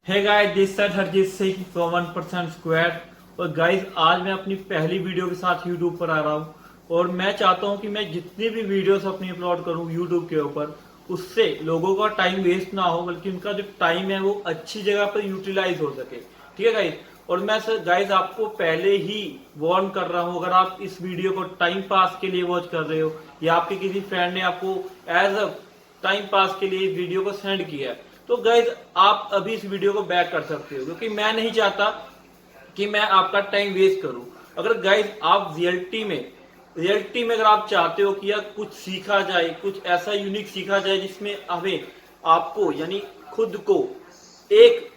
है guys, this side Harjeet Singh from 1% square. और guys, आज मैं अपनी पहली वीडियो के साथ यूट्यूब पर आ रहा हूँ और मैं चाहता हूँ कि मैं जितनी भी वीडियोस अपनी अपलोड करूँ यूट्यूब के ऊपर, उससे लोगों का टाइम वेस्ट ना हो, बल्कि उनका जो टाइम है वो अच्छी जगह पर यूटिलाइज हो सके। ठीक है गाइस। और मैं सर गाइस आपको पहले ही वार्न कर रहा हूँ, अगर आप इस वीडियो को टाइम पास के लिए वॉच कर रहे हो या आपके किसी फ्रेंड ने आपको एज अ टाइम पास के लिए वीडियो को सेंड किया है, तो गाइज आप अभी इस वीडियो को बैक कर सकते हो, क्योंकि मैं नहीं चाहता कि मैं आपका टाइम वेस्ट करूं। अगर गाइज आप रियलिटी में अगर आप चाहते हो कि यार कुछ सीखा जाए, कुछ ऐसा यूनिक सीखा जाए जिसमें हमें आपको यानी खुद को एक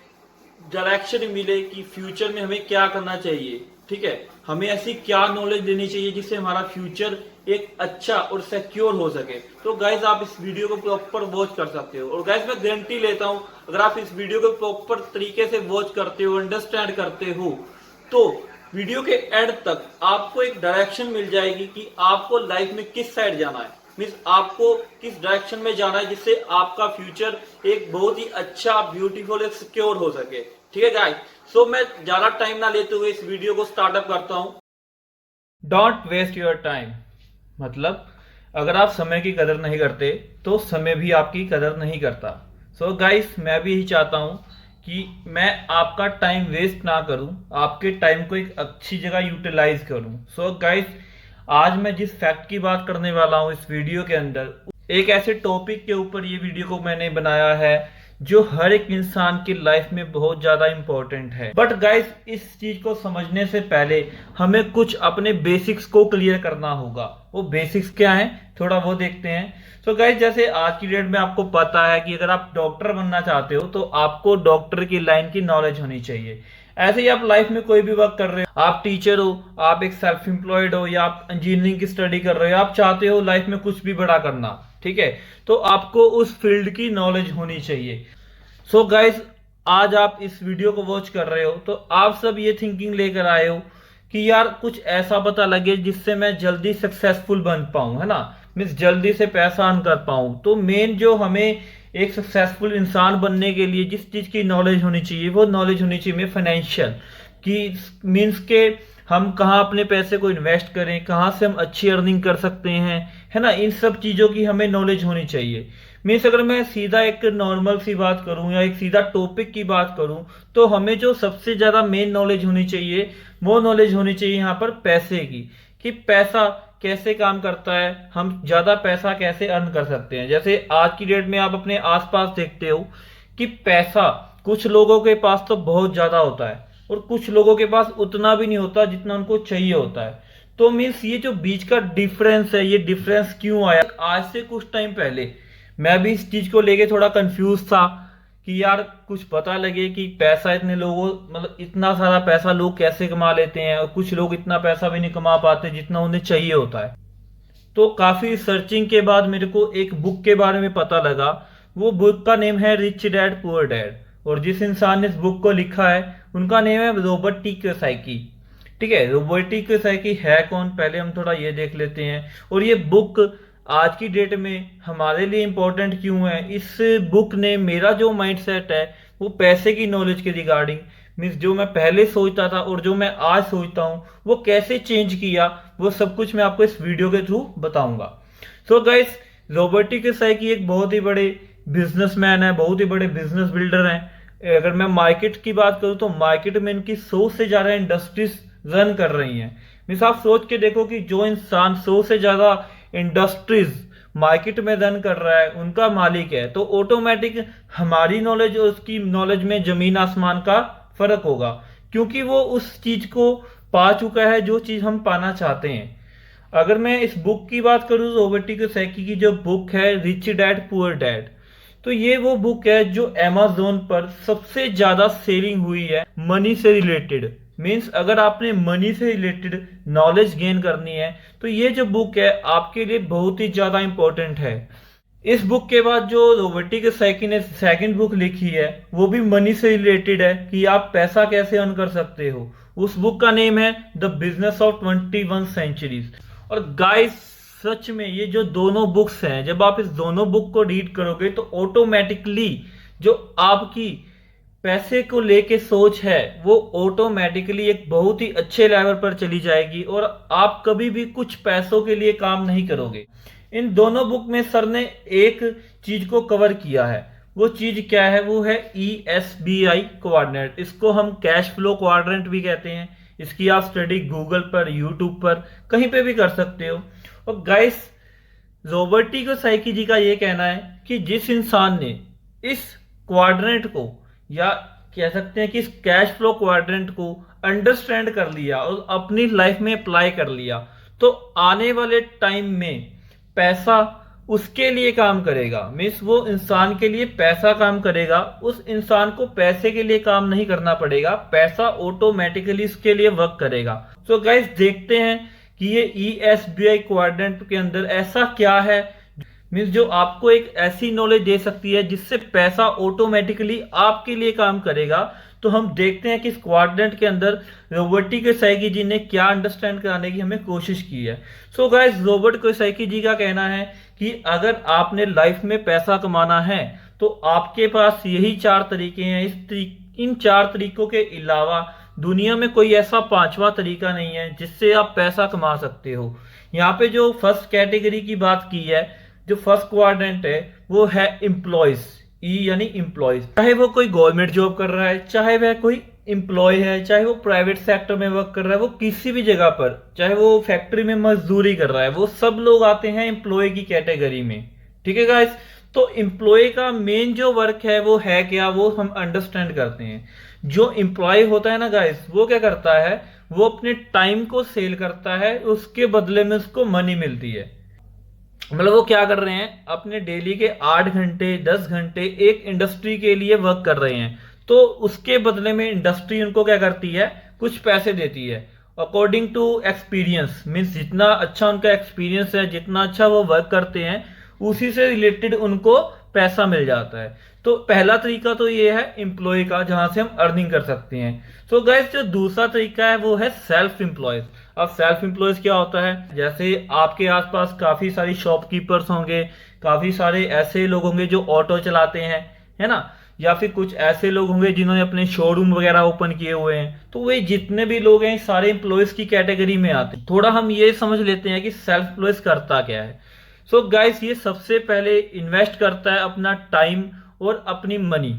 डायरेक्शन मिले कि फ्यूचर में हमें क्या करना चाहिए। ठीक है, हमें ऐसी क्या नॉलेज लेनी चाहिए जिससे हमारा फ्यूचर एक अच्छा और सिक्योर हो सके, तो गाइज आप इस वीडियो को प्रॉपर वॉच कर सकते हो। और गाइज मैं गारंटी लेता हूं, अगर आप इस वीडियो को प्रॉपर तरीके से वॉच करते हो, अंडरस्टैंड करते हो, तो वीडियो के एंड तक आपको एक डायरेक्शन मिल जाएगी कि आपको लाइफ में किस साइड जाना है, मीन्स आपको किस डायरेक्शन में जाना है जिससे आपका फ्यूचर एक बहुत ही अच्छा, ब्यूटीफुल, एक सिक्योर हो सके। ठीक है गाइस, सो मैं ज्यादा टाइम ना लेते हुए इस वीडियो को स्टार्टअप करता हूं। डोंट वेस्ट योर टाइम, मतलब अगर आप समय की कदर नहीं करते तो समय भी आपकी कदर नहीं करता। सो गाइस, मैं भी यही चाहता हूं कि मैं आपका टाइम वेस्ट ना करूं, आपके टाइम को एक अच्छी जगह यूटिलाइज करूं। सो गाइस, आज मैं जिस फैक्ट की बात करने वाला हूं इस वीडियो के अंदर, एक ऐसे टॉपिक के ऊपर ये वीडियो को मैंने बनाया है जो हर एक इंसान की लाइफ में बहुत ज्यादा इंपॉर्टेंट है। बट गाइस, इस चीज को समझने से पहले हमें कुछ अपने बेसिक्स को क्लियर करना होगा। वो बेसिक्स क्या है, थोड़ा वो देखते हैं। तो गाइस, जैसे आज की डेट में आपको पता है कि अगर आप डॉक्टर बनना चाहते हो तो आपको डॉक्टर की लाइन की नॉलेज होनी चाहिए। ऐसे ही आप लाइफ में कोई भी वर्क कर रहे हो, आप टीचर हो, आप एक सेल्फ एम्प्लॉयड हो, या आप इंजीनियरिंग की स्टडी कर रहे हो, आप चाहते हो लाइफ में कुछ भी बड़ा करना, ठीक है, तो आपको उस फील्ड की नॉलेज होनी चाहिए। सो गाइस, आज आप इस वीडियो को वॉच कर रहे हो तो आप सब ये थिंकिंग लेकर आए हो कि यार कुछ ऐसा पता लगे जिससे मैं जल्दी सक्सेसफुल बन पाऊं, है ना, मीन्स जल्दी से पैसा अर्न कर पाऊं। तो मेन जो हमें एक सक्सेसफुल इंसान बनने के लिए जिस चीज की नॉलेज होनी चाहिए, वो नॉलेज होनी चाहिए हमें फाइनेंशियल की, मीन्स के हम कहाँ अपने पैसे को इन्वेस्ट करें, कहाँ से हम अच्छी अर्निंग कर सकते हैं, है ना, इन सब चीज़ों की हमें नॉलेज होनी चाहिए। मीन्स अगर मैं सीधा एक नॉर्मल सी बात करूं या एक सीधा टॉपिक की बात करूं, तो हमें जो सबसे ज़्यादा मेन नॉलेज होनी चाहिए, वो नॉलेज होनी चाहिए यहाँ पर पैसे की, कि पैसा कैसे काम करता है, हम ज़्यादा पैसा कैसे अर्न कर सकते हैं। जैसे आज की डेट में आप अपने आसपास देखते हो कि पैसा कुछ लोगों के पास तो बहुत ज़्यादा होता है और कुछ लोगों के पास उतना भी नहीं होता जितना उनको चाहिए होता है। तो मीन्स ये जो बीच का डिफरेंस है, ये डिफरेंस क्यों आया? आज से कुछ टाइम पहले मैं भी इस चीज को लेके थोड़ा कंफ्यूज था कि यार कुछ पता लगे कि पैसा इतने लोगों, मतलब इतना सारा पैसा लोग कैसे कमा लेते हैं, और कुछ लोग इतना पैसा भी नहीं कमा पाते जितना उन्हें चाहिए होता है। तो काफी सर्चिंग के बाद मेरे को एक बुक के बारे में पता लगा। वो बुक का नेम है रिच डैड पुअर डैड, और जिस इंसान ने इस बुक को लिखा है उनका नेम है रॉबर्ट टी कियोसाकी। ठीक है, रॉबर्ट टी कियोसाकी है कौन, पहले हम थोड़ा ये देख लेते हैं। और ये बुक आज की डेट में हमारे लिए इंपॉर्टेंट क्यों है? इस बुक ने मेरा जो माइंडसेट है वो पैसे की नॉलेज के रिगार्डिंग, मीन्स जो मैं पहले सोचता था और जो मैं आज सोचता हूँ, वो कैसे चेंज किया, वो सब कुछ मैं आपको इस वीडियो के थ्रू बताऊंगा। So guys, Robert T Kiyosaki एक बहुत ही बड़े बिजनेसमैन है, बहुत ही बड़े बिजनेस बिल्डर हैं। अगर मैं मार्केट की बात करूं तो मार्केट में इनकी 100 से ज्यादा इंडस्ट्रीज रन कर रही हैं। मीन्स आप सोच के देखो कि जो इंसान 100 से ज्यादा इंडस्ट्रीज मार्केट में रन कर रहा है उनका मालिक है, तो ऑटोमेटिक हमारी नॉलेज और उसकी नॉलेज में जमीन आसमान का फर्क होगा, क्योंकि वो उस चीज को पा चुका है जो चीज हम पाना चाहते हैं। अगर मैं इस बुक की बात करूं, रॉबर्ट टी कियोसाकी की जो बुक है रिच डैड पुअर डैड, तो ये वो बुक है जो अमेज़न पर सबसे ज्यादा सेलिंग हुई है मनी से रिलेटेड। मीन्स अगर आपने मनी से रिलेटेड नॉलेज गेन करनी है तो ये जो बुक है आपके लिए बहुत ही ज्यादा इंपॉर्टेंट है। इस बुक के बाद जो रॉबर्ट टी कियोसाकी ने सेकंड बुक लिखी है वो भी मनी से रिलेटेड है कि आप पैसा कैसे अर्न कर सकते हो। उस बुक का नेम है द बिजनेस ऑफ 21 सेंचुरीज। और गाइस, सच में ये जो दोनों बुक्स हैं, जब आप इस दोनों बुक को रीड करोगे तो ऑटोमेटिकली जो आपकी पैसे को लेके सोच है वो ऑटोमेटिकली एक बहुत ही अच्छे लेवल पर चली जाएगी और आप कभी भी कुछ पैसों के लिए काम नहीं करोगे। इन दोनों बुक में सर ने एक चीज को कवर किया है। वो चीज क्या है? वो है ESBI क्वाड्रेंट। इसको हम कैश फ्लो क्वाड्रेंट भी कहते हैं। इसकी आप स्टडी गूगल पर, यूट्यूब पर, कहीं पे भी कर सकते हो। और गाइस, रॉबर्ट कियोसाकी जी का ये कहना है कि जिस इंसान ने इस क्वाड्रेंट को, या कह सकते हैं कि इस कैश फ्लो क्वाड्रेंट को अंडरस्टैंड कर लिया और अपनी लाइफ में अप्लाई कर लिया, तो आने वाले टाइम में पैसा उसके लिए काम करेगा। मीन्स वो इंसान के लिए पैसा काम करेगा, उस इंसान को पैसे के लिए काम नहीं करना पड़ेगा, पैसा ऑटोमेटिकली इसके लिए वर्क करेगा। तो गाइस, देखते हैं कि ये ESBI क्वाड्रेंट के अंदर ऐसा क्या है मीन्स जो आपको एक ऐसी नॉलेज दे सकती है जिससे पैसा ऑटोमेटिकली आपके लिए काम करेगा। तो हम देखते हैं कि इस क्वाड्रेंट के अंदर रॉबर्ट कियोसाकी जी ने क्या अंडरस्टैंड कराने की हमें कोशिश की है। सो गाइस, रॉबर्ट कियोसाकी जी का कहना है कि अगर आपने लाइफ में पैसा कमाना है तो आपके पास यही 4 तरीके हैं। इन 4 तरीकों के अलावा दुनिया में कोई ऐसा 5वां तरीका नहीं है जिससे आप पैसा कमा सकते हो। यहाँ पे जो फर्स्ट कैटेगरी की बात की है, जो फर्स्ट क्वाड्रेंट है, वो है एम्प्लॉयज। यानी एम्प्लॉयज, चाहे वो कोई गवर्नमेंट जॉब कर रहा है, चाहे वह कोई एम्प्लॉय है, चाहे वो प्राइवेट सेक्टर में वर्क कर रहा है, वो किसी भी जगह पर, चाहे वो फैक्ट्री में मजदूरी कर रहा है, वो सब लोग आते हैं एम्प्लॉय की कैटेगरी में। ठीक है गाइस, तो एम्प्लॉय का मेन जो वर्क है वो है क्या, वो हम अंडरस्टैंड करते हैं। जो एम्प्लॉय होता है ना गाइस, वो क्या करता है, वो अपने टाइम को सेल करता है, उसके बदले में उसको मनी मिलती है। मतलब वो क्या कर रहे हैं, अपने डेली के 8 घंटे 10 घंटे एक इंडस्ट्री के लिए वर्क कर रहे हैं, तो उसके बदले में इंडस्ट्री उनको क्या करती है, कुछ पैसे देती है अकॉर्डिंग टू एक्सपीरियंस। मीन्स जितना अच्छा उनका एक्सपीरियंस है, जितना अच्छा वो वर्क करते हैं, उसी से रिलेटेड उनको पैसा मिल जाता है। तो पहला तरीका तो ये है एम्प्लॉय का, जहां से हम अर्निंग कर सकते हैं। सो गाइस, जो दूसरा तरीका है वो है सेल्फ एम्प्लॉयज। अब सेल्फ एम्प्लॉयज क्या होता है, जैसे आपके आसपास काफी सारी शॉपकीपर्स होंगे, काफी सारे ऐसे लोग होंगे जो ऑटो चलाते हैं, है ना, या फिर कुछ ऐसे लोग होंगे जिन्होंने अपने शोरूम वगैरह ओपन किए हुए हैं। तो वे जितने भी लोग हैं सारे एम्प्लॉयज की कैटेगरी में आते हैं। थोड़ा हम ये समझ लेते हैं कि सेल्फ एम्प्लॉयज करता क्या है। सो गाइस, ये सबसे पहले इन्वेस्ट करता है अपना टाइम और अपनी मनी।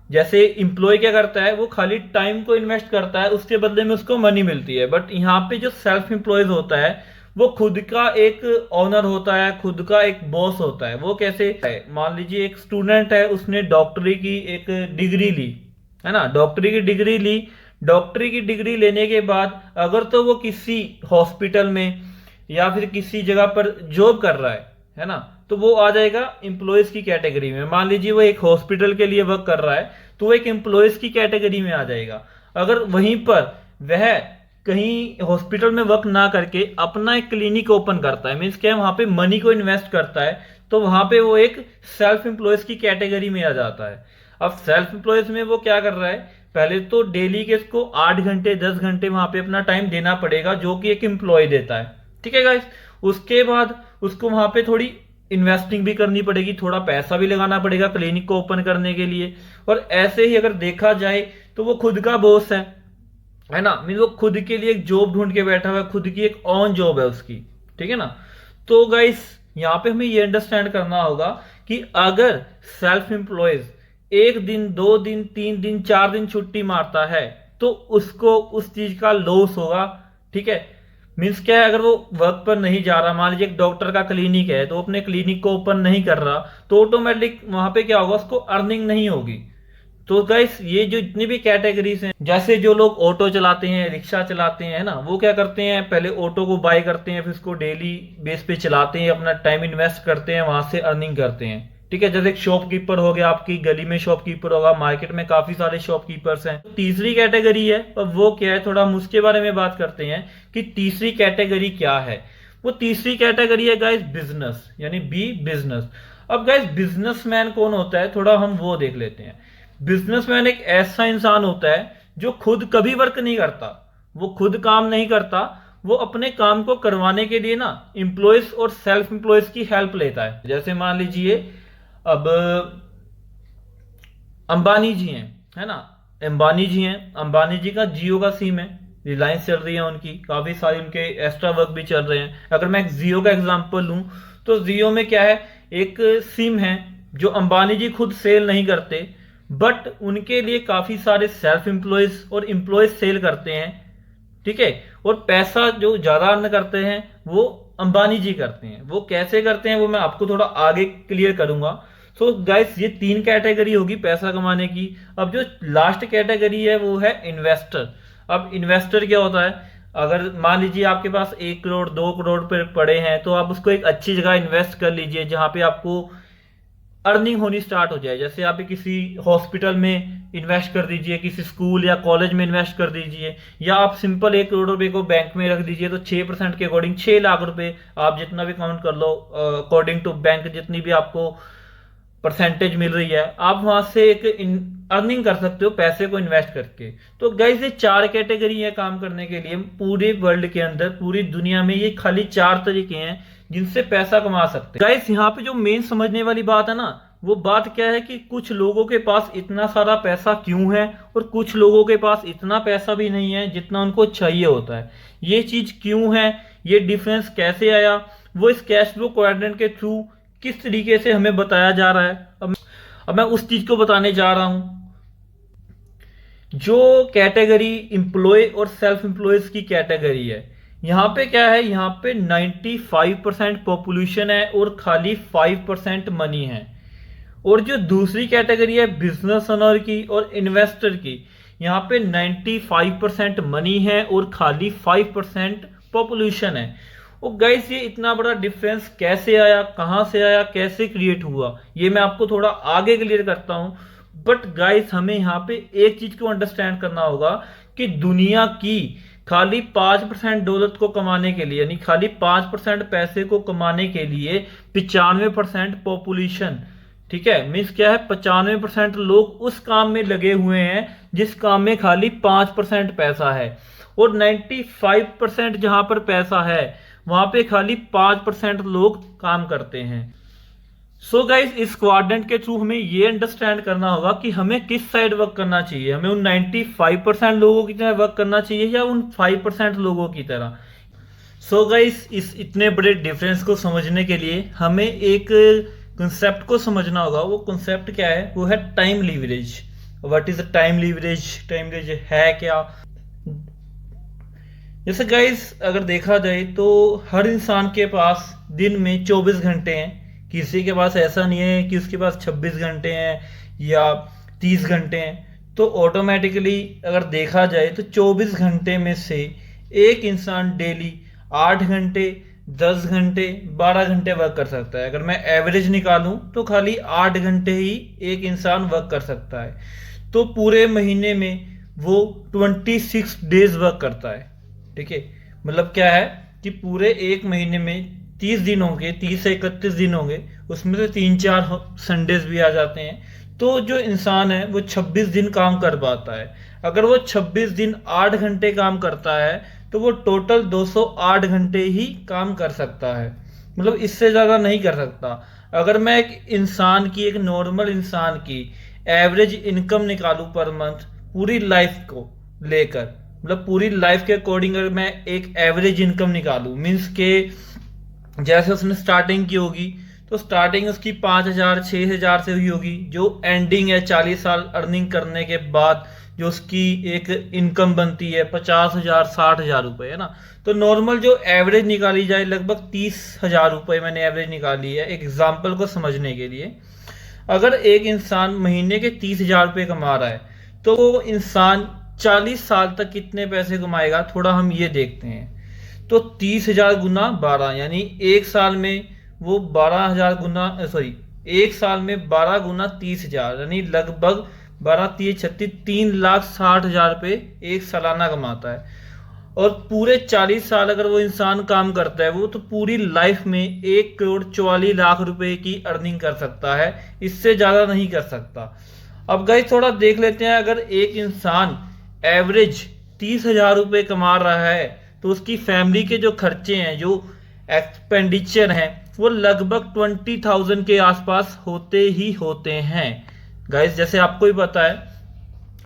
जैसे एम्प्लॉय क्या करता है, वो खाली टाइम को इन्वेस्ट करता है, उसके बदले में उसको मनी मिलती है। बट यहाँ पे जो सेल्फ एम्प्लॉयज होता है, वो खुद का एक ऑनर होता है, खुद का एक बॉस होता है। वो कैसे है, मान लीजिए एक स्टूडेंट है, उसने डॉक्टरी की एक डिग्री ली, है ना, डॉक्टरी की डिग्री ली। डॉक्टरी की डिग्री लेने के बाद अगर तो वो किसी हॉस्पिटल में या फिर किसी जगह पर जॉब कर रहा है ना, तो वो आ जाएगा एम्प्लॉयज की कैटेगरी में। मान लीजिए वो एक हॉस्पिटल के लिए वर्क कर रहा है, तो वो एक एम्प्लॉयज की कैटेगरी में आ जाएगा। अगर वहीं पर वह कहीं हॉस्पिटल में वर्क ना करके अपना एक क्लिनिक ओपन करता है, मीन्स क्या, वहां पे मनी को इन्वेस्ट करता है, तो वहां पे वो एक सेल्फ एम्प्लॉयज की कैटेगरी में आ जाता है। अब सेल्फ एम्प्लॉयज में वो क्या कर रहा है, पहले तो डेली के इसको 8 घंटे 10 घंटे वहां पे अपना टाइम देना पड़ेगा, जो कि एक एम्प्लॉय देता है। ठीक है गाइस, उसके बाद उसको वहां पे थोड़ी इन्वेस्टिंग भी करनी पड़ेगी, थोड़ा पैसा भी लगाना पड़ेगा क्लिनिक को ओपन करने के लिए। और ऐसे ही अगर देखा जाए तो वो खुद का बॉस है ना, मीन वो खुद के लिए एक जॉब ढूंढ के बैठा हुआ है, खुद की एक ऑन जॉब है उसकी। ठीक है ना। तो गाइस, यहाँ पे हमें ये अंडरस्टैंड करना होगा कि अगर सेल्फ एम्प्लॉयज 1 दिन 2 दिन 3 दिन 4 दिन छुट्टी मारता है, तो उसको उस चीज का लॉस होगा। ठीक है, मीन्स क्या है, अगर वो वर्क पर नहीं जा रहा, मान लीजिए एक डॉक्टर का क्लिनिक है, तो अपने क्लिनिक को ओपन नहीं कर रहा, तो ऑटोमेटिक वहां पे क्या होगा, उसको अर्निंग नहीं होगी। तो गाइस, ये जो इतनी भी कैटेगरीज हैं, जैसे जो लोग ऑटो चलाते हैं, रिक्शा चलाते हैं ना, वो क्या करते हैं, पहले ऑटो को बाय करते हैं, फिर उसको डेली बेस पे चलाते हैं, अपना टाइम इन्वेस्ट करते हैं, वहां से अर्निंग करते हैं। ठीक है, जैसे एक शॉपकीपर हो गया, आपकी गली में शॉपकीपर होगा, मार्केट में काफी सारे शॉपकीपर्स हैं। तीसरी कैटेगरी है, और वो क्या है, थोड़ा हम उसके बारे में बात करते हैं कि तीसरी कैटेगरी क्या है। वो तीसरी कैटेगरी है गाइस बिजनेस, यानी बी बिजनेस। अब गाइस, बिजनेसमैन कौन होता है, थोड़ा हम वो देख लेते हैं। बिजनेसमैन एक ऐसा इंसान होता है जो खुद कभी वर्क नहीं करता, वो खुद काम नहीं करता, वो अपने काम को करवाने के लिए ना एम्प्लॉयज और सेल्फ एम्प्लॉयज की हेल्प लेता है। जैसे मान लीजिए अब अंबानी जी हैं, है ना। अंबानी जी हैं, अंबानी जी का जियो का सिम है, रिलायंस चल रही है उनकी, काफी सारी उनके एक्स्ट्रा वर्क भी चल रहे हैं। अगर मैं जियो का एग्जांपल लूं तो जियो में क्या है, एक सिम है जो अंबानी जी खुद सेल नहीं करते, बट उनके लिए काफी सारे सेल्फ एम्प्लॉयज और एम्प्लॉयज सेल करते हैं, ठीक है। और पैसा जो ज्यादा अर्न करते हैं वो अंबानी जी करते हैं। वो कैसे करते हैं वो मैं आपको थोड़ा आगे क्लियर करूंगा। सो गाइस, ये 3 कैटेगरी होगी पैसा कमाने की। अब जो लास्ट कैटेगरी है वो है इन्वेस्टर। अब इन्वेस्टर क्या होता है, अगर मान लीजिए आपके पास 1 करोड़ 2 करोड़ पे पड़े हैं, तो आप उसको एक अच्छी जगह इन्वेस्ट कर लीजिए जहां पे आपको अर्निंग होनी स्टार्ट हो जाए। जैसे आप किसी हॉस्पिटल में इन्वेस्ट कर दीजिए, किसी स्कूल या कॉलेज में इन्वेस्ट कर दीजिए, या आप सिंपल 1 करोड़ रुपए को बैंक में रख दीजिए, तो 6% के अकॉर्डिंग 6 लाख रुपए आप जितना भी काउंट कर लो, अकॉर्डिंग टू बैंक जितनी भी आपको परसेंटेज मिल रही है, आप वहां से एक अर्निंग कर सकते हो पैसे को इन्वेस्ट करके। तो गाइस, ये 4 कैटेगरी है काम करने के लिए पूरे वर्ल्ड के अंदर, पूरी दुनिया में ये खाली 4 तरीके हैं जिनसे पैसा कमा सकते हैं। गाइस, यहाँ पे जो मेन समझने वाली बात है ना, वो बात क्या है कि कुछ लोगों के पास इतना सारा पैसा क्यों है और कुछ लोगों के पास इतना पैसा भी नहीं है जितना उनको चाहिए होता है। ये चीज क्यों है, ये डिफरेंस कैसे आया, वो इस कैश फ्लो क्वाड्रेंट के थ्रू किस तरीके से हमें बताया जा रहा है। अब मैं उस चीज को बताने जा रहा हूं। जो कैटेगरी एम्प्लॉय और सेल्फ एम्प्लॉयज की कैटेगरी है, यहाँ पे क्या है, यहाँ पे 95% पॉपुलेशन है और खाली 5% मनी है। और जो दूसरी कैटेगरी है बिजनेस ओनर की और इन्वेस्टर की, यहाँ पे 95% मनी है और खाली 5% पॉपुलेशन है। और गाइस, ये इतना बड़ा डिफरेंस कैसे आया, कहां से आया, कैसे क्रिएट हुआ, ये मैं आपको थोड़ा आगे क्लियर करता हूं। बट गाइस, हमें यहाँ पे एक चीज को अंडरस्टैंड करना होगा कि दुनिया की खाली 5% दौलत को कमाने के लिए, यानी खाली 5% पैसे को कमाने के लिए 95% पॉपुलेशन, ठीक है, मीन्स क्या है, 95% लोग उस काम में लगे हुए हैं जिस काम में खाली 5% पैसा है। और 95% जहां पर पैसा है वहां पे खाली 5% लोग काम करते हैं। सो गाइस, इस क्वाड्रेंट के थ्रू हमें ये अंडरस्टैंड करना होगा कि हमें किस साइड वर्क करना चाहिए। हमें उन 95% लोगों की तरह वर्क करना चाहिए या उन 5% लोगों की तरह। सो गाइस, इस इतने बड़े डिफरेंस को समझने के लिए हमें एक कंसेप्ट को समझना होगा। वो कंसेप्ट क्या है, वो है time leverage. What is time leverage, time leverage है क्या। जैसे गाइस, अगर देखा जाए तो हर इंसान के पास दिन में 24 घंटे हैं। किसी के पास ऐसा नहीं है कि उसके पास 26 घंटे हैं या 30 घंटे हैं। तो ऑटोमेटिकली अगर देखा जाए तो 24 घंटे में से एक इंसान डेली 8 घंटे 10 घंटे 12 घंटे वर्क कर सकता है। अगर मैं एवरेज निकालूं तो खाली 8 घंटे ही एक इंसान वर्क कर सकता है। तो पूरे महीने में वो 26 डेज वर्क करता है, ठीक है। मतलब क्या है कि पूरे एक महीने में 30 दिन होंगे, 30 से 31 दिन होंगे, उसमें से 3-4 संडेज भी आ जाते हैं। तो जो इंसान है वो 26 दिन काम कर पाता है। अगर वो 26 दिन 8 घंटे काम करता है तो वो टोटल 208 घंटे ही काम कर सकता है, मतलब इससे ज्यादा नहीं कर सकता। अगर मैं एक इंसान की, एक नॉर्मल इंसान की एवरेज इनकम निकालूं पर मंथ पूरी लाइफ को लेकर, मतलब पूरी लाइफ के अकॉर्डिंग अगर मैं एक एवरेज इनकम निकालूं, मीन्स के जैसे उसने स्टार्टिंग की होगी तो स्टार्टिंग उसकी 5,000 6,000 से हुई होगी, जो एंडिंग है 40 साल अर्निंग करने के बाद जो उसकी एक इनकम बनती है 50,000 60,000 रुपए, है ना। तो नॉर्मल जो एवरेज निकाली जाए लगभग 30,000 रुपए मैंने एवरेज निकाली है एक एग्जाम्पल को समझने के लिए। अगर एक इंसान महीने के 30,000 रुपये कमा रहा है तो वो इंसान 40 साल तक कितने पैसे कमाएगा, थोड़ा हम ये देखते हैं। तो 30,000 गुना 12, यानी एक साल में वो 12,000 गुना, सॉरी, एक साल में 12 गुना 30,000, यानी लगभग 12 30 36 3,60,000 रुपये एक सालाना कमाता है। और पूरे 40 साल अगर वो इंसान काम करता है वो तो पूरी लाइफ में 1,44,00,000 रुपए की अर्निंग कर सकता है, इससे ज्यादा नहीं कर सकता। अब गाइस थोड़ा देख लेते हैं, अगर एक इंसान एवरेज 30,000 रुपये कमा रहा है तो उसकी फैमिली के जो खर्चे हैं, जो एक्सपेंडिचर हैं, वो लगभग 20,000 के आसपास होते ही होते हैं। गाइस जैसे आपको ही पता है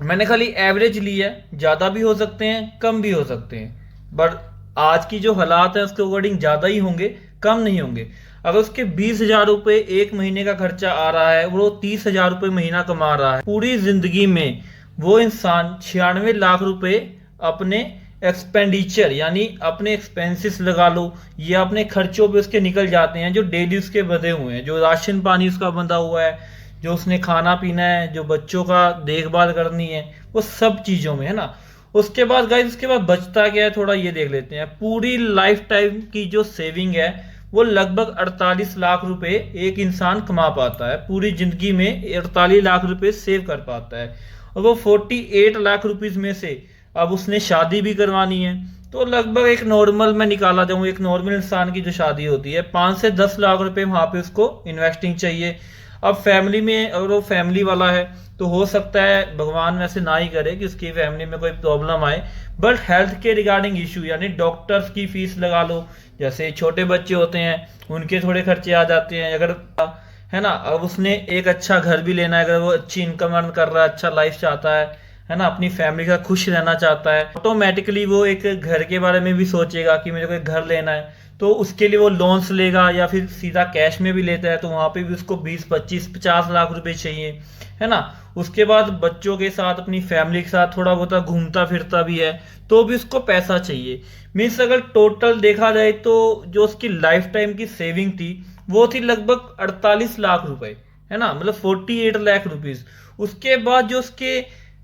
मैंने खाली एवरेज लिया है, ज़्यादा भी हो सकते हैं कम भी हो सकते हैं, बट आज की जो हालात है उसके अकॉर्डिंग ज़्यादा ही होंगे, कम नहीं होंगे। अगर उसके 20,000 रुपये एक महीने का खर्चा आ रहा है, वो 30,000 रुपये महीना कमा रहा है, पूरी जिंदगी में वो इंसान 96 लाख रुपए अपने एक्सपेंडिचर यानी अपने एक्सपेंसेस लगा लो या अपने खर्चों पे उसके निकल जाते हैं, जो डेली उसके बंधे हुए हैं, जो राशन पानी उसका बंधा हुआ है, जो उसने खाना पीना है, जो बच्चों का देखभाल करनी है, वो सब चीज़ों में, है ना। उसके बाद गाइस, उसके बाद बचता क्या है थोड़ा ये देख लेते हैं। पूरी लाइफ टाइम की जो सेविंग है वो लगभग 48 लाख रुपए एक इंसान कमा पाता है, पूरी जिंदगी में 48 लाख रुपए सेव कर पाता है। और वो 48 लाख रुपीज में से अब उसने शादी भी करवानी है, तो लगभग एक नॉर्मल मैं निकाला जाऊँ, एक नॉर्मल इंसान की जो शादी होती है 5 से 10 लाख रुपए वहां पे उसको इन्वेस्टिंग चाहिए। अब फैमिली में अगर वो फैमिली वाला है तो हो सकता है, भगवान वैसे ना ही करे कि उसकी फैमिली में कोई प्रॉब्लम आए, बट हेल्थ के रिगार्डिंग इशू यानी डॉक्टर्स की फीस लगा लो, जैसे छोटे बच्चे होते हैं उनके थोड़े खर्चे आ जाते हैं, अगर है ना। अब उसने एक अच्छा घर भी लेना है, अगर वो अच्छी इनकम अर्न कर रहा है, अच्छा लाइफ चाहता है ना, अपनी फैमिली का खुश रहना चाहता है, ऑटोमेटिकली वो एक घर के बारे में भी सोचेगा कि मुझे कोई घर लेना है, तो उसके लिए वो लोन्स लेगा या फिर सीधा कैश में भी लेता है, तो वहां पे भी उसको 20, 25, 50 लाख रुपए चाहिए, है ना। उसके बाद बच्चों के साथ अपनी फैमिली के साथ थोड़ा बहुत घूमता फिरता भी है तो भी उसको पैसा चाहिए। मीन्स अगर टोटल देखा जाए तो जो उसकी लाइफ टाइम की सेविंग थी वो थी लगभग 48 लाख रुपए, है ना, मतलब 48 लाख रुपीज। उसके बाद जो उसके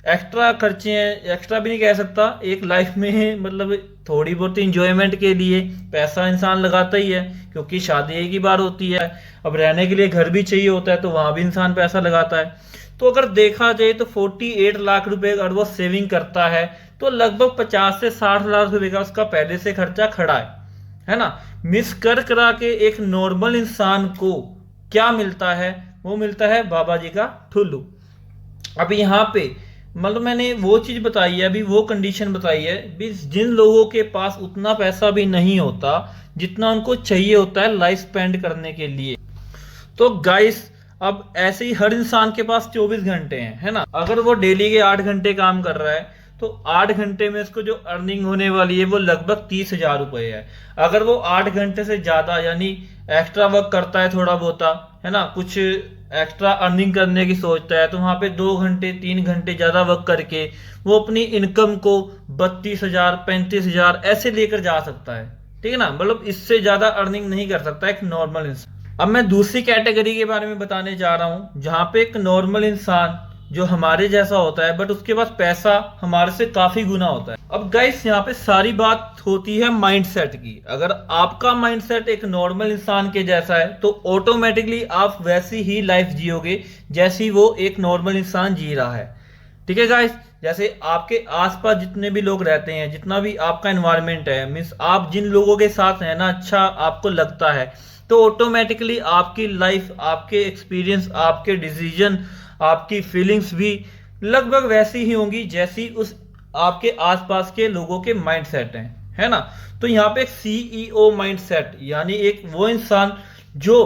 एक्स्ट्रा खर्चे हैं, एक्स्ट्रा भी नहीं कह सकता, एक लाइफ में मतलब थोड़ी बहुत इंजॉयमेंट के लिए पैसा इंसान लगाता ही है, क्योंकि शादी एक ही बार होती है। अब रहने के लिए घर भी चाहिए होता है तो वहां भी इंसान पैसा लगाता है। तो अगर देखा जाए तो 48 लाख रुपए अगर वो सेविंग करता है तो लगभग 50 से 60 लाख रुपए का उसका पहले से खर्चा खड़ा है ना। मिस कर करा के एक नॉर्मल इंसान को क्या मिलता है, वो मिलता है बाबा जी का ठुल्लू। अब यहाँ पे मतलब मैंने वो चीज बताई है, अभी वो कंडीशन बताई है भी, जिन लोगों के पास उतना पैसा भी नहीं होता जितना उनको चाहिए होता है लाइफ स्पेंड करने के लिए। तो गाइस, अब ऐसे ही हर इंसान के पास 24 घंटे हैं, है ना। अगर वो डेली के 8 घंटे काम कर रहा है तो 8 घंटे में उसको जो अर्निंग होने वाली है वो लगभग 30,000 रुपए है। अगर वो 8 घंटे से ज्यादा यानी एक्स्ट्रा वर्क करता है थोड़ा बहुत, है ना, कुछ एक्स्ट्रा अर्निंग करने की सोचता है, तो वहां पे 2 घंटे 3 घंटे ज्यादा वर्क करके वो अपनी इनकम को 32,000 35,000 ऐसे लेकर जा सकता है, ठीक है ना। मतलब इससे ज्यादा अर्निंग नहीं कर सकता एक नॉर्मल इंसान। अब मैं दूसरी कैटेगरी के बारे में बताने जा रहा हूं, जहां पे एक नॉर्मल इंसान जो हमारे जैसा होता है बट उसके पास पैसा हमारे से काफी गुना होता है। अब गाइस, यहाँ पे सारी बात होती है माइंडसेट की। अगर आपका माइंडसेट एक नॉर्मल इंसान के जैसा है तो ऑटोमेटिकली आप वैसी ही लाइफ जियोगे जैसी वो एक नॉर्मल इंसान जी रहा है, ठीक है गाइस। जैसे आपके आसपास जितने भी लोग रहते हैं, जितना भी आपका एनवायरनमेंट है, मीन्स आप जिन लोगों के साथ रहना अच्छा आपको लगता है, तो ऑटोमेटिकली आपकी लाइफ, आपके एक्सपीरियंस, आपके डिसीजन, आपकी फीलिंग्स भी लगभग वैसी ही होंगी जैसी उस आपके आसपास के लोगों के माइंडसेट हैं, है ना। तो यहाँ पे एक सीईओ माइंडसेट यानी एक वो इंसान जो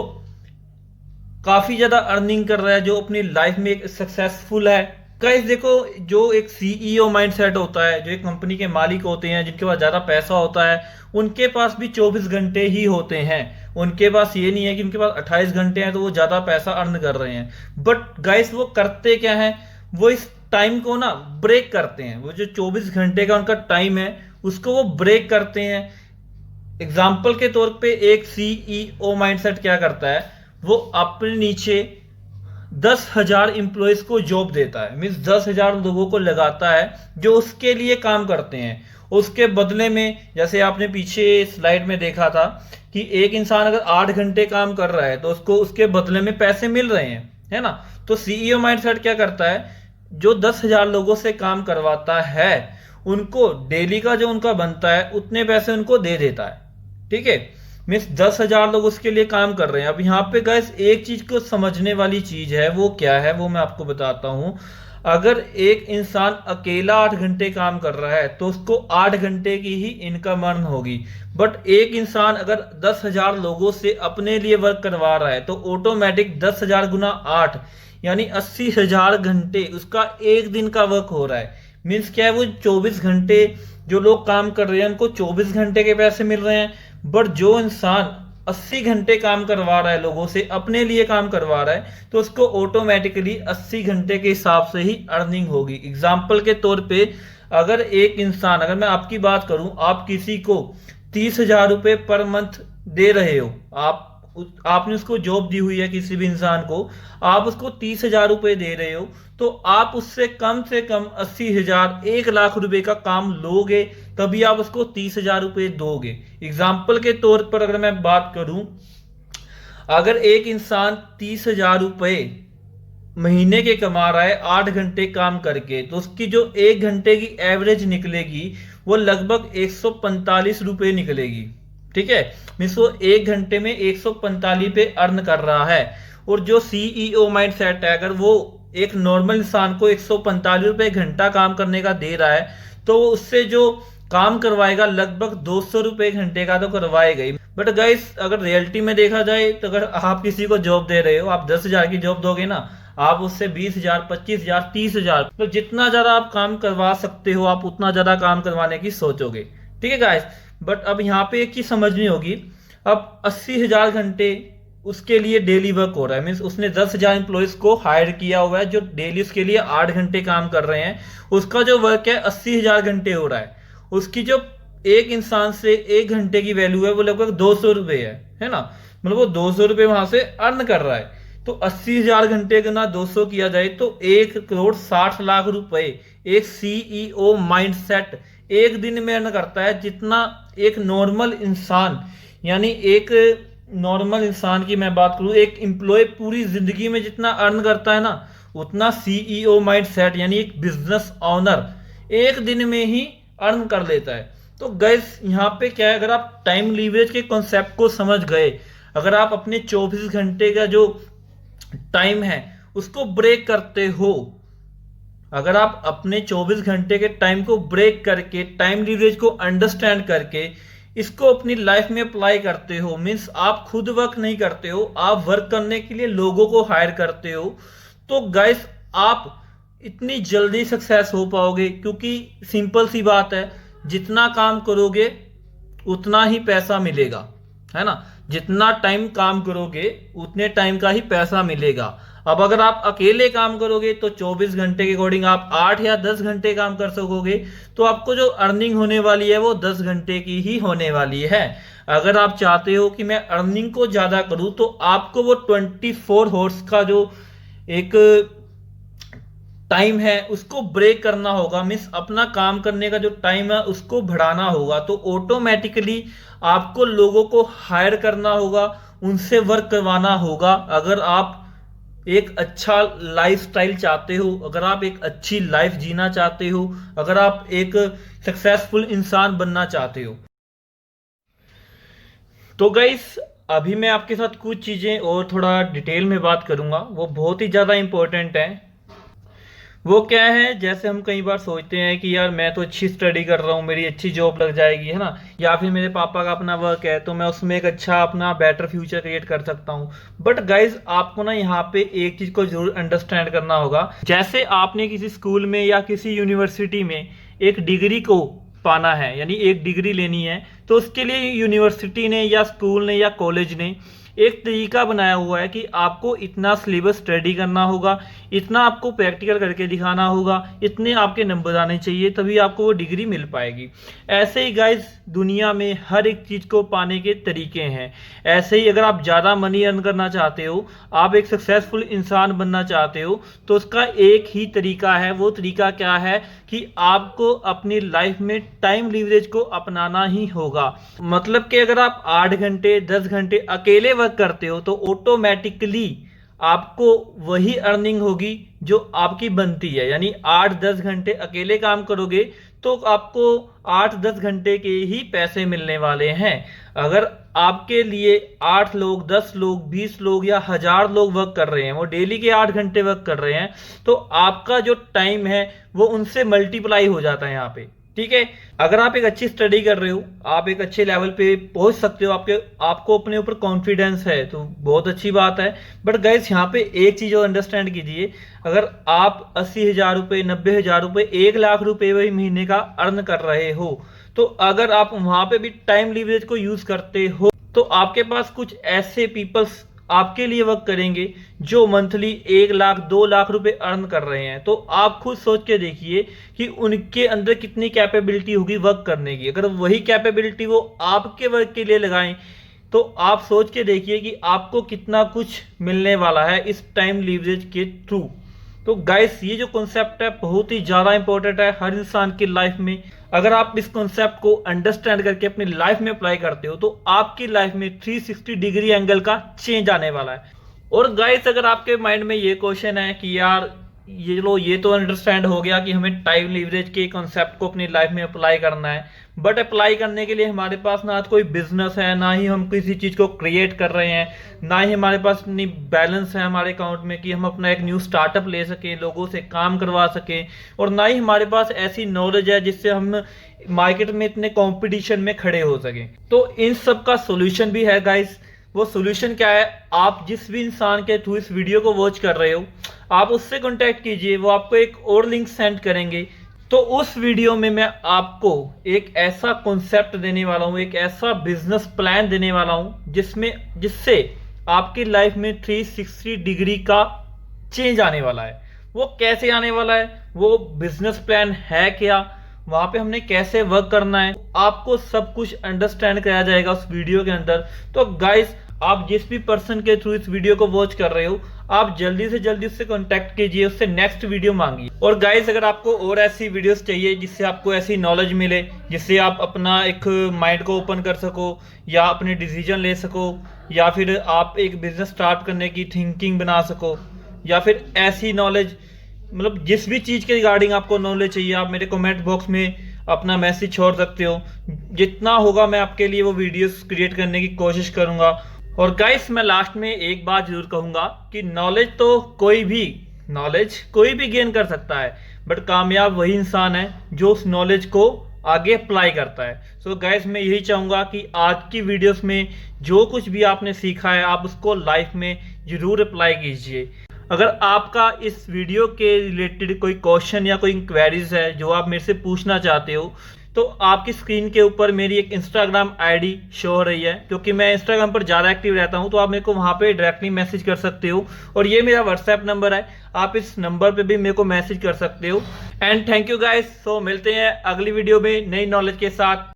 काफी ज्यादा अर्निंग कर रहा है, जो अपनी लाइफ में एक सक्सेसफुल है। गाइस देखो, जो एक सीईओ माइंडसेट होता है, जो एक कंपनी के मालिक होते हैं, जिनके पास ज्यादा पैसा होता है, उनके पास भी 24 घंटे ही होते हैं। उनके पास ये नहीं है कि उनके पास 28 घंटे हैं तो वो ज्यादा पैसा अर्न कर रहे हैं। बट गाइस, वो करते क्या है, वो इस टाइम को ना ब्रेक करते हैं। वो जो 24 घंटे का उनका टाइम है उसको वो ब्रेक करते हैं। एग्जाम्पल के तौर पे एक सीईओ माइंडसेट क्या करता है, वो अपने नीचे 10,000 इंप्लॉयज को जॉब देता है, मीन्स 10,000 लोगों को लगाता है जो उसके लिए काम करते हैं। उसके बदले में, जैसे आपने पीछे स्लाइड में देखा था कि एक इंसान अगर 8 घंटे काम कर रहा है तो उसको उसके बदले में पैसे मिल रहे हैं, है ना। तो सीईओ माइंडसेट क्या करता है, जो 10,000 लोगों से काम करवाता है उनको डेली का जो उनका बनता है उतने पैसे उनको दे देता है, ठीक है। मीन्स 10,000 लोग उसके लिए काम कर रहे हैं। अब यहाँ पे गाइस एक चीज को समझने वाली चीज है, वो क्या है वो मैं आपको बताता हूं। अगर एक इंसान अकेला 8 घंटे काम कर रहा है तो उसको 8 घंटे की ही इनकम अर्न होगी। बट एक इंसान अगर 10,000 लोगों से अपने लिए वर्क करवा रहा है तो ऑटोमेटिक 10,000 गुना 8 यानी 80,000 घंटे उसका एक दिन का वर्क हो रहा है। मीन्स क्या है, वो 24 घंटे जो लोग काम कर रहे हैं उनको 24 घंटे के पैसे मिल रहे हैं। बट जो इंसान 80 घंटे काम करवा रहा है, लोगों से अपने लिए काम करवा रहा है, तो उसको ऑटोमेटिकली 80 घंटे के हिसाब से ही अर्निंग होगी। एग्जाम्पल के तौर पे अगर एक इंसान, अगर मैं आपकी बात करूं, आप किसी को 30,000 रुपये पर मंथ दे रहे हो, आपने उसको जॉब दी हुई है, किसी भी इंसान को आप उसको 30,000 रुपये दे रहे हो, तो आप उससे कम 80,000 1 लाख रुपए का काम लोगे, तभी आप उसको 30,000 रुपये दोगे। एग्जाम्पल के तौर पर अगर मैं बात करूं, अगर एक इंसान 30,000 रुपये महीने के कमा रहा है 8 घंटे काम करके, तो उसकी जो 1 घंटे की एवरेज निकलेगी वो लगभग 145 रुपये निकलेगी। ठीक है, मीन्स वो 1 घंटे में 145 पे अर्न कर रहा है। और जो सीईओ माइंड सेट है, अगर वो एक नॉर्मल इंसान को 145 रुपये घंटा काम करने का दे रहा है, तो वो उससे जो काम करवाएगा लगभग 200 रुपये घंटे का तो करवाएगा ही। बट गाइस, अगर रियलिटी में देखा जाए तो अगर आप किसी को जॉब दे रहे हो, आप 10,000 की जॉब दोगे ना, आप उससे 20,000 25,000 30,000, तो जितना ज्यादा आप काम करवा सकते हो आप उतना ज्यादा काम करवाने की सोचोगे। ठीक है गाइस, बट अब यहाँ पे एक चीज समझनी होगी, अब 80,000 घंटे उसके लिए डेली वर्क हो रहा है। मीन्स उसने 10,000 एम्प्लॉयज को हायर किया हुआ है जो डेली उसके लिए 8 घंटे काम कर रहे हैं। उसका जो वर्क है 80,000 घंटे हो रहा है। उसकी जो एक इंसान से 1 घंटे की वैल्यू है वो लगभग 200 रुपये है ना, मतलब वो 200 रुपये वहां से अर्न कर रहा है। तो 80,000 घंटे गुना 200 किया जाए तो 1,60,00,000 रुपए एक सीईओ माइंडसेट एक दिन में अर्न करता है, जितना एक नॉर्मल इंसान, यानी एक नॉर्मल इंसान की मैं बात करूं, एक एम्प्लॉय पूरी जिंदगी में जितना अर्न करता है ना, उतना सीईओ माइंडसेट यानी एक बिजनेस ऑनर एक दिन में ही अर्न कर लेता है। तो गाइस, यहाँ पे क्या है, अगर आप टाइम लीवरेज के कॉन्सेप्ट को समझ गए, अगर आप अपने 24 घंटे का जो टाइम है उसको ब्रेक करते हो, अगर आप अपने 24 घंटे के टाइम को ब्रेक करके टाइम लीवरेज को अंडरस्टैंड करके इसको अपनी लाइफ में अप्लाई करते हो, मीन्स आप खुद वर्क नहीं करते हो, आप वर्क करने के लिए लोगों को हायर करते हो, तो गाइस आप इतनी जल्दी सक्सेस हो पाओगे। क्योंकि सिंपल सी बात है, जितना काम करोगे उतना ही पैसा मिलेगा, है ना। जितना टाइम काम करोगे उतने टाइम का ही पैसा मिलेगा। अब अगर आप अकेले काम करोगे तो 24 घंटे के अकॉर्डिंग आप 8 या 10 घंटे काम कर सकोगे, तो आपको जो अर्निंग होने वाली है वो 10 घंटे की ही होने वाली है। अगर आप चाहते हो कि मैं अर्निंग को ज्यादा करूं तो आपको वो 24 हॉर्स का जो एक टाइम है उसको ब्रेक करना होगा। मीन्स अपना काम करने का जो टाइम है उसको बढ़ाना होगा। तो ऑटोमेटिकली आपको लोगों को हायर करना होगा, उनसे वर्क करवाना होगा। अगर आप एक अच्छा लाइफस्टाइल चाहते हो, अगर आप एक अच्छी लाइफ जीना चाहते हो, अगर आप एक सक्सेसफुल इंसान बनना चाहते हो। तो गाइस, अभी मैं आपके साथ कुछ चीजें और थोड़ा डिटेल में बात करूंगा, वो बहुत ही ज्यादा इंपॉर्टेंट है। वो क्या है, जैसे हम कई बार सोचते हैं कि यार मैं तो अच्छी स्टडी कर रहा हूँ, मेरी अच्छी जॉब लग जाएगी, है ना, या फिर मेरे पापा का अपना वर्क है तो मैं उसमें एक अच्छा अपना बेटर फ्यूचर क्रिएट कर सकता हूँ। बट गाइज, आपको ना यहाँ पे एक चीज को जरूर अंडरस्टैंड करना होगा। जैसे आपने किसी स्कूल में या किसी यूनिवर्सिटी में एक डिग्री को पाना है, यानी एक डिग्री लेनी है, तो उसके लिए यूनिवर्सिटी ने या स्कूल ने या कॉलेज ने एक तरीका बनाया हुआ है कि आपको इतना सिलेबस स्टडी करना होगा, इतना आपको प्रैक्टिकल करके दिखाना होगा, इतने आपके नंबर आने चाहिए, तभी आपको वो डिग्री मिल पाएगी। ऐसे ही गाइस, दुनिया में हर एक चीज को पाने के तरीके हैं। ऐसे ही अगर आप ज्यादा मनी अर्न करना चाहते हो, आप एक सक्सेसफुल इंसान बनना चाहते हो, तो उसका एक ही तरीका है। वो तरीका क्या है कि आपको अपनी लाइफ में टाइम लीवरेज को अपनाना ही होगा। मतलब कि अगर आप 8 घंटे 10 घंटे अकेले वर्क करते हो तो ऑटोमेटिकली आपको वही अर्निंग होगी जो आपकी बनती है। यानी 8-10 घंटे अकेले काम करोगे तो आपको 8-10 घंटे के ही पैसे मिलने वाले हैं। अगर आपके लिए 8 लोग, 10 लोग, 20 लोग या 1000 लोग वर्क कर रहे हैं, वो डेली के 8 घंटे वर्क कर रहे हैं, तो आपका जो टाइम है वो उनसे मल्टीप्लाई हो जाता है यहाँ पे। ठीक है, अगर आप एक अच्छी स्टडी कर रहे हो, आप एक अच्छे लेवल पे पहुंच सकते हो, आपको अपने ऊपर कॉन्फिडेंस है, तो बहुत अच्छी बात है। बट गाइस यहाँ पे एक चीज और अंडरस्टैंड कीजिए, अगर आप 80,000 रुपए, 90,000 रुपए, 1 लाख रुपए वही महीने का अर्न कर रहे हो, तो अगर आप वहां पे भी टाइम लीवरेज को यूज करते हो, तो आपके पास कुछ ऐसे पीपल्स आपके लिए वर्क करेंगे जो मंथली 1 लाख, 2 लाख रुपए अर्न कर रहे हैं। तो आप खुद सोच के देखिए कि उनके अंदर कितनी कैपेबिलिटी होगी वर्क करने की। अगर वही कैपेबिलिटी वो आपके वर्क के लिए लगाएं, तो आप सोच के देखिए कि आपको कितना कुछ मिलने वाला है इस टाइम लीवरेज के थ्रू। तो गाइस, ये जो कॉन्सेप्ट है बहुत ही ज्यादा इंपॉर्टेंट है हर इंसान की लाइफ में। अगर आप इस कॉन्सेप्ट को अंडरस्टैंड करके अपनी लाइफ में अप्लाई करते हो, तो आपकी लाइफ में 360 डिग्री एंगल का चेंज आने वाला है। और गाइस, अगर आपके माइंड में ये क्वेश्चन है कि यार ये तो अंडरस्टैंड हो गया कि हमें टाइम लीवरेज के कॉन्सेप्ट को अपनी लाइफ में अप्लाई करना है, बट अप्लाई करने के लिए हमारे पास ना कोई बिजनेस है, ना ही हम किसी चीज को क्रिएट कर रहे हैं, ना ही हमारे पास इतनी बैलेंस है हमारे अकाउंट में कि हम अपना एक न्यू स्टार्टअप ले सकें, लोगों से काम करवा सकें, और ना ही हमारे पास ऐसी नॉलेज है जिससे हम मार्केट में इतने कंपटीशन में खड़े हो सकें। तो इन सब का सोल्यूशन भी है गाइस। वो सोल्यूशन क्या है, आप जिस भी इंसान के थ्रू इस वीडियो को वॉच कर रहे हो, आप उससे कांटेक्ट कीजिए, वो आपको एक और लिंक सेंड करेंगे। तो उस वीडियो में मैं आपको एक ऐसा कॉन्सेप्ट देने वाला हूं, एक ऐसा बिजनेस प्लान देने वाला हूं जिससे आपकी लाइफ में 360 डिग्री का चेंज आने वाला है। वो कैसे आने वाला है, वो बिजनेस प्लान है क्या, वहां पे हमने कैसे वर्क करना है, आपको सब कुछ अंडरस्टैंड कराया जाएगा उस वीडियो के अंदर। तो गाइस, आप जिस भी पर्सन के थ्रू इस वीडियो को वॉच कर रहे हो, आप जल्दी से जल्दी उससे कांटेक्ट कीजिए, उससे नेक्स्ट वीडियो मांगिए। और गाइस, अगर आपको और ऐसी वीडियोस चाहिए जिससे आपको ऐसी नॉलेज मिले, जिससे आप अपना एक माइंड को ओपन कर सको, या अपने डिसीजन ले सको, या फिर आप एक बिजनेस स्टार्ट करने की थिंकिंग बना सको, या फिर ऐसी नॉलेज, मतलब जिस भी चीज के रिगार्डिंग आपको नॉलेज चाहिए, आप मेरे कमेंट बॉक्स में अपना मैसेज छोड़ सकते हो। जितना होगा मैं आपके लिए वो वीडियोस क्रिएट करने की कोशिश करूंगा। और गाइस, मैं लास्ट में एक बात जरूर कहूंगा कि नॉलेज कोई भी गेन कर सकता है, बट कामयाब वही इंसान है जो उस नॉलेज को आगे अप्लाई करता है। सो गाइस, मैं यही चाहूंगा कि आज की वीडियोस में जो कुछ भी आपने सीखा है, आप उसको लाइफ में जरूर अप्लाई कीजिए। अगर आपका इस वीडियो के रिलेटेड कोई क्वेश्चन या कोई इंक्वायरीज है जो आप मेरे से पूछना चाहते हो, तो आपकी स्क्रीन के ऊपर मेरी एक इंस्टाग्राम आईडी शो हो रही है, क्योंकि मैं इंस्टाग्राम पर ज़्यादा एक्टिव रहता हूं, तो आप मेरे को वहां पे डायरेक्टली मैसेज कर सकते हो। और ये मेरा व्हाट्सएप नंबर है, आप इस नंबर पे भी मेरे को मैसेज कर सकते हो। And thank you guys. So मिलते हैं अगली वीडियो में नई नॉलेज के साथ।